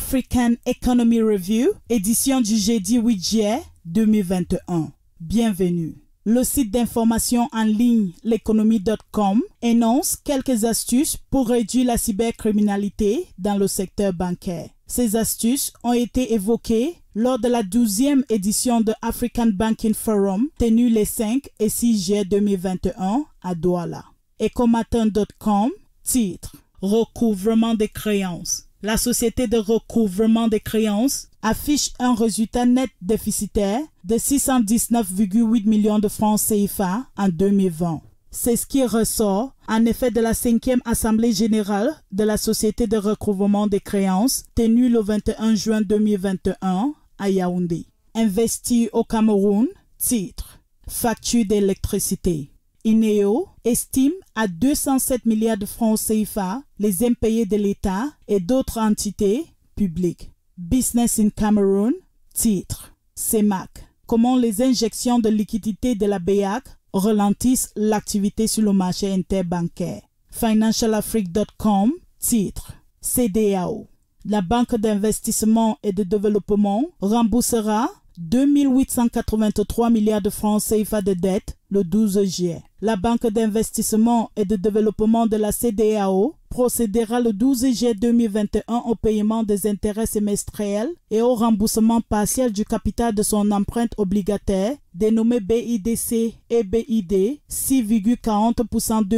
African Economy Review, édition du jeudi 8 juillet 2021. Bienvenue. Le site d'information en ligne l'économie.com énonce quelques astuces pour réduire la cybercriminalité dans le secteur bancaire. Ces astuces ont été évoquées lors de la 12e édition de African Banking Forum tenue les 5 et 6 juillet 2021 à Douala. Ecomatin.com, titre « Recouvrement des créances ». La société de recouvrement des créances affiche un résultat net déficitaire de 619,8 millions de francs CFA en 2020. C'est ce qui ressort en effet de la 5e Assemblée générale de la Société de recouvrement des créances tenue le 21 juin 2021 à Yaoundé. Investi au Cameroun, titre « Facture d'électricité ». INEO estime à 207 milliards de francs CFA les impayés de l'État et d'autres entités publiques. Business in Cameroon, titre CEMAC. Comment les injections de liquidités de la BEAC ralentissent l'activité sur le marché interbancaire. Financialafrique.com, titre CEDEAO. La Banque d'investissement et de développement remboursera 2883 milliards de francs CFA de dette le 12 juillet. La Banque d'investissement et de développement de la CEDEAO procédera le 12 juillet 2021 au paiement des intérêts semestriels et au remboursement partiel du capital de son empreinte obligataire dénommée BIDC et BID 6,40%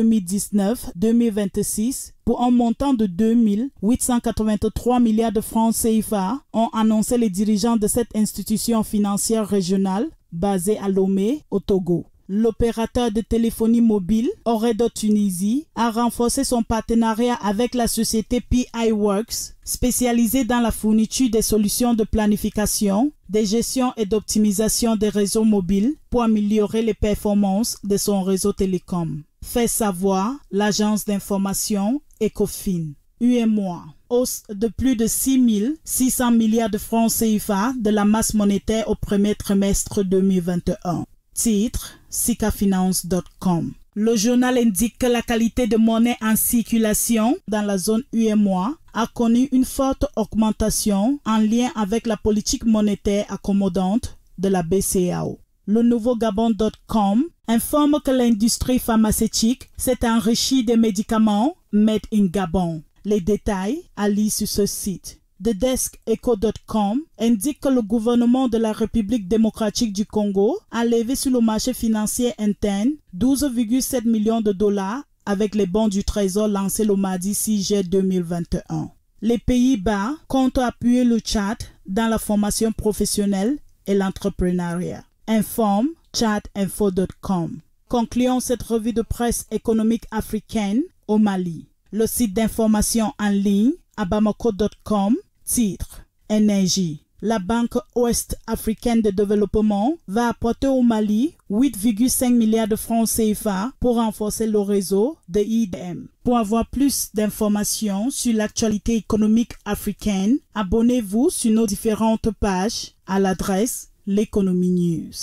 2019-2026 pour un montant de 2883 milliards de francs CFA, ont annoncé les dirigeants de cette institution financière régionale basée à Lomé, au Togo. L'opérateur de téléphonie mobile Ooredoo Tunisie a renforcé son partenariat avec la société PI Works, spécialisée dans la fourniture des solutions de planification, de gestion et d'optimisation des réseaux mobiles pour améliorer les performances de son réseau télécom. Fait savoir l'agence d'information Ecofin. UEMOA. Hausse de plus de 6 600 milliards de francs CFA de la masse monétaire au premier trimestre 2021. Titre SikaFinance.com. Le journal indique que la qualité de monnaie en circulation dans la zone UEMOA a connu une forte augmentation en lien avec la politique monétaire accommodante de la BCEAO. Le nouveau Gabon.com informe que l'industrie pharmaceutique s'est enrichie des médicaments made in Gabon. Les détails à lire sur ce site. TheDeskEco.com indique que le gouvernement de la République démocratique du Congo a levé sur le marché financier interne 12,7 millions de dollars avec les bons du Trésor lancés le mardi 6 juillet 2021. Les Pays-Bas comptent appuyer le Tchad dans la formation professionnelle et l'entrepreneuriat. Informe tchadinfo.com. Concluons cette revue de presse économique africaine au Mali. Le site d'information en ligne Bamako.com, titre Énergie. La Banque ouest-africaine de développement va apporter au Mali 8,5 milliards de francs CFA pour renforcer le réseau de IDM. Pour avoir plus d'informations sur l'actualité économique africaine, abonnez-vous sur nos différentes pages à l'adresse l'Economy News.